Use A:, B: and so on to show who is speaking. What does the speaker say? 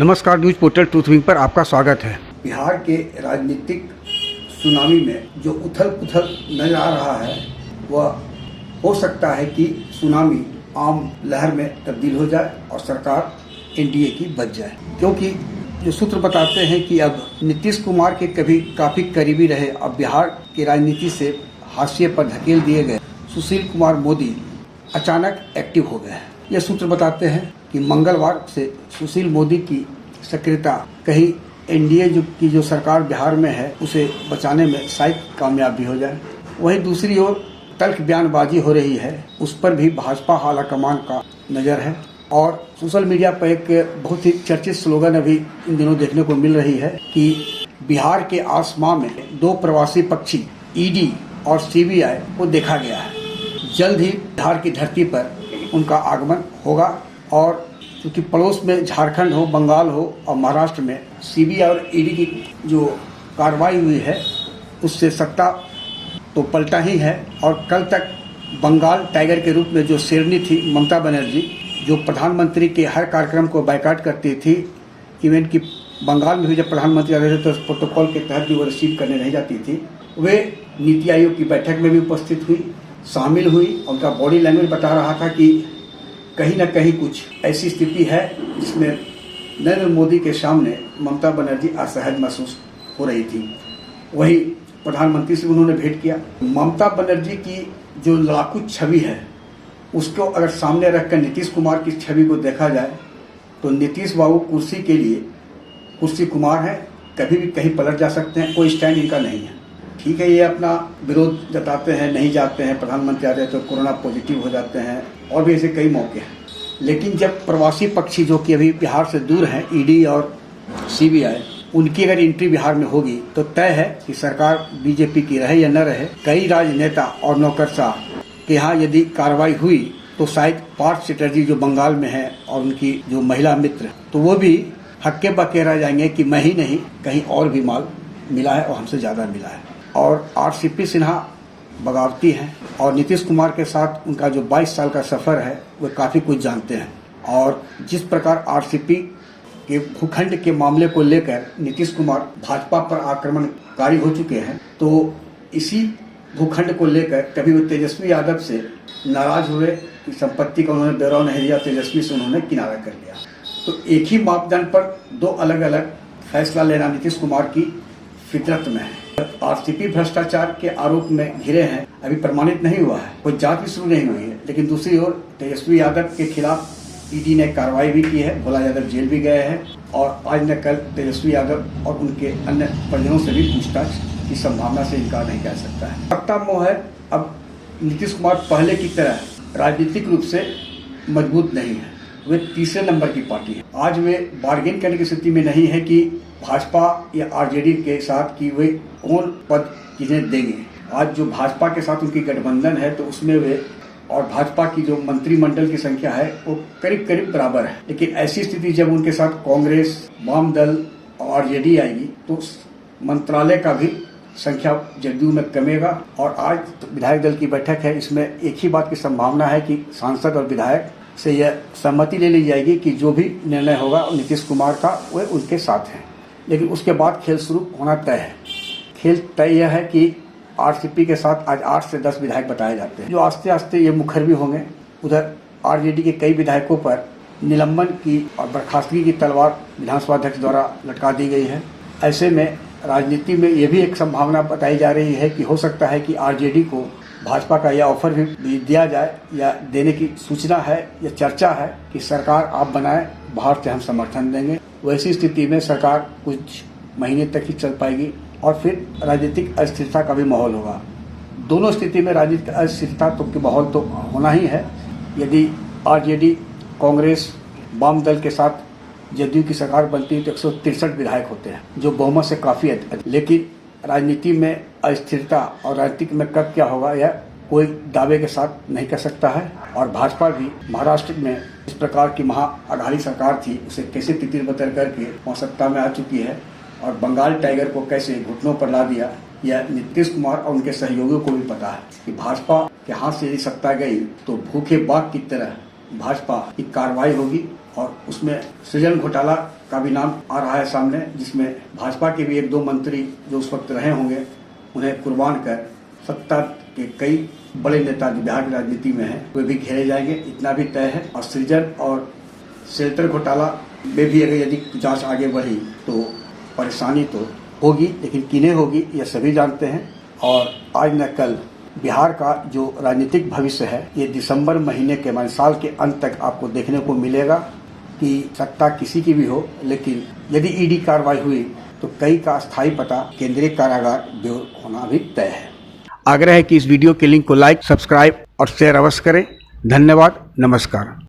A: नमस्कार, news portal truth wing पर आपका स्वागत है।
B: बिहार के राजनीतिक सुनामी में जो उथल पुथल नजर आ रहा है वह हो सकता है कि सुनामी आम लहर में तब्दील हो जाए और सरकार एनडीए की बच जाए, क्योंकि जो सूत्र बताते हैं कि अब नीतीश कुमार के कभी काफ़ी करीबी रहे, अब बिहार की राजनीति से हाशिए पर धकेल दिए गए सुशील कुमार मोदी अचानक एक्टिव हो गए हैं। ये सूत्र बताते हैं कि मंगलवार से सुशील मोदी की सक्रियता कहीं एनडीए की जो सरकार बिहार में है उसे बचाने में शायद कामयाब भी हो जाए। वहीं दूसरी ओर तल्ख बयानबाजी हो रही है, उस पर भी भाजपा आला कमान का नज़र है और सोशल मीडिया पर एक बहुत ही चर्चित स्लोगन अभी इन दिनों देखने को मिल रही है कि बिहार के आसमान में दो प्रवासी पक्षी ईडी और सीबीआई को देखा गया है। जल्द ही बिहार की धरती पर उनका आगमन होगा और क्योंकि पड़ोस में झारखंड हो, बंगाल हो और महाराष्ट्र में सीबीआई और ईडी की जो कार्रवाई हुई है उससे सत्ता तो पलटा ही है। और कल तक बंगाल टाइगर के रूप में जो शेरनी थी ममता बनर्जी, जो प्रधानमंत्री के हर कार्यक्रम को बायकॉट करती थी, इवन कि बंगाल में भी जब प्रधानमंत्री आते थे तो प्रोटोकॉल के तहत भी वो रिसीव करने नहीं जाती थी, वे नीति आयोग की बैठक में भी उपस्थित हुई, शामिल हुई। उनका बॉडी लैंग्वेज बता रहा था कि कहीं न कहीं कुछ ऐसी स्थिति है जिसमें नरेंद्र मोदी के सामने ममता बनर्जी असहज महसूस हो रही थी। वही प्रधानमंत्री से उन्होंने भेंट किया। ममता बनर्जी की जो लड़ाकू छवि है उसको अगर सामने रखकर नीतीश कुमार की छवि को देखा जाए तो नीतीश बाबू कुर्सी के लिए कुर्सी कुमार है, कभी भी कहीं पलट जा सकते हैं, कोई स्टैंड इनका नहीं है। ठीक है, ये अपना विरोध जताते हैं, नहीं जाते हैं, प्रधानमंत्री आते हैं तो कोरोना पॉजिटिव हो जाते हैं और भी ऐसे कई मौके हैं। लेकिन जब प्रवासी पक्षी जो कि अभी बिहार से दूर हैं, ईडी और सीबीआई, उनकी अगर एंट्री बिहार में होगी तो तय है कि सरकार बीजेपी की रहे या न रहे। कई राजनेता और नौकरशाह के यहाँ यदि कार्रवाई हुई तो शायद पार्थ चटर्जी जो बंगाल में है और उनकी जो महिला मित्र, तो वो भी हक्के बक्के रह जाएंगे कि मैं ही नहीं, कहीं और भी माल मिला है और हमसे ज़्यादा मिला है। और आरसीपी सिन्हा बगावती हैं और नीतीश कुमार के साथ उनका जो 22 साल का सफ़र है वो काफ़ी कुछ जानते हैं। और जिस प्रकार आरसीपी के भूखंड के मामले को लेकर नीतीश कुमार भाजपा पर आक्रमणकारी हो चुके हैं, तो इसी भूखंड को लेकर कभी वो तेजस्वी यादव से नाराज हुए कि संपत्ति का उन्होंने ब्यौरा नहीं दिया, तेजस्वी से उन्होंने किनारा कर लिया। तो एक ही मापदंड पर दो अलग अलग फैसला लेना नीतीश कुमार की फितरत में है। आरसीपी भ्रष्टाचार के आरोप में घिरे हैं, अभी प्रमाणित नहीं हुआ है, कोई जांच भी शुरू नहीं हुई है। लेकिन दूसरी ओर तेजस्वी यादव के खिलाफ ईडी ने कार्रवाई भी की है, भोला यादव जेल भी गए हैं और आज न कल तेजस्वी यादव और उनके अन्य परिजनों से भी पूछताछ की संभावना से इनकार नहीं कर सकता है। सत्ता मोह है। अब नीतीश कुमार पहले की तरह राजनीतिक रूप से मजबूत नहीं है, वे तीसरे नंबर की पार्टी है। आज वे बार्गेन करने की स्थिति में नहीं है कि भाजपा या आरजेडी के साथ कि वे कौन पद किन्हें देंगे। आज जो भाजपा के साथ उनकी गठबंधन है तो उसमें वे और भाजपा की जो मंत्रिमंडल की संख्या है वो करीब करीब बराबर है। लेकिन ऐसी स्थिति जब उनके साथ कांग्रेस, वाम दल और आरजेडी आएगी तो मंत्रालय का भी संख्या जदयू में कमेगा। और आज विधायक दल की बैठक है, इसमें एक ही बात की संभावना है कि सांसद और विधायक से यह सहमति ले ली जाएगी कि जो भी निर्णय होगा नीतीश कुमार का वह उनके साथ है। लेकिन उसके बाद खेल शुरू होना तय है। खेल तय यह है कि आरसीपी के साथ आज 8 से 10 विधायक बताए जाते हैं, जो आस्ते आस्ते ये मुखर भी होंगे। उधर आरजेडी के कई विधायकों पर निलंबन की और बर्खास्तगी की तलवार विधानसभा अध्यक्ष द्वारा लटका दी गई है। ऐसे में राजनीति में ये भी एक संभावना बताई जा रही है कि हो सकता है कि आरजेडी को भाजपा का यह ऑफर भी दिया जाए या देने की सूचना है या चर्चा है कि सरकार आप बनाए, बाहर से हम समर्थन देंगे। वैसी स्थिति में सरकार कुछ महीने तक ही चल पाएगी और फिर राजनीतिक अस्थिरता का भी माहौल होगा। दोनों स्थिति में राजनीतिक अस्थिरता तो माहौल तो होना ही है। यदि आरजेडी, कांग्रेस, वाम दल के साथ जदयू की सरकार बनती है तो 163 विधायक होते हैं, जो बहुमत से काफ़ी अधिक। लेकिन राजनीति में अस्थिरता और राजनीतिक में कब क्या होगा यह कोई दावे के साथ नहीं कर सकता है। और भाजपा भी महाराष्ट्र में इस प्रकार की महाअघाड़ी सरकार थी उसे कैसे तितिर बतर करके वहाँ सत्ता में आ चुकी है और बंगाल टाइगर को कैसे घुटनों पर ला दिया, यह नीतीश कुमार और उनके सहयोगियों को भी पता है कि भाजपा के हाथ से यदि सत्ता गई तो भूखे बाघ की तरह भाजपा की कार्रवाई होगी और उसमें सृजन घोटाला का भी नाम आ रहा है सामने, जिसमें भाजपा के भी 1-2 मंत्री जो उस वक्त रहे होंगे उन्हें कुर्बान कर सत्ता के कई बड़े नेता जो बिहार की राजनीति में हैं वे भी घेरे जाएंगे, इतना भी तय है। और सृजन और शेल्टर घोटाला में भी अगर यदि जांच आगे बढ़ी तो परेशानी तो होगी, लेकिन किन्हें होगी यह सभी जानते हैं। और आज न कल बिहार का जो राजनीतिक भविष्य है ये दिसंबर महीने के माने साल के अंत तक आपको देखने को मिलेगा कि सत्ता किसी की भी हो, लेकिन यदि ईडी कार्रवाई हुई तो कई का स्थायी पता केंद्रीय कारागार ब्यूरो होना भी तय है।
A: आग्रह है कि इस वीडियो के लिंक को लाइक, सब्सक्राइब और शेयर अवश्य करें। धन्यवाद, नमस्कार।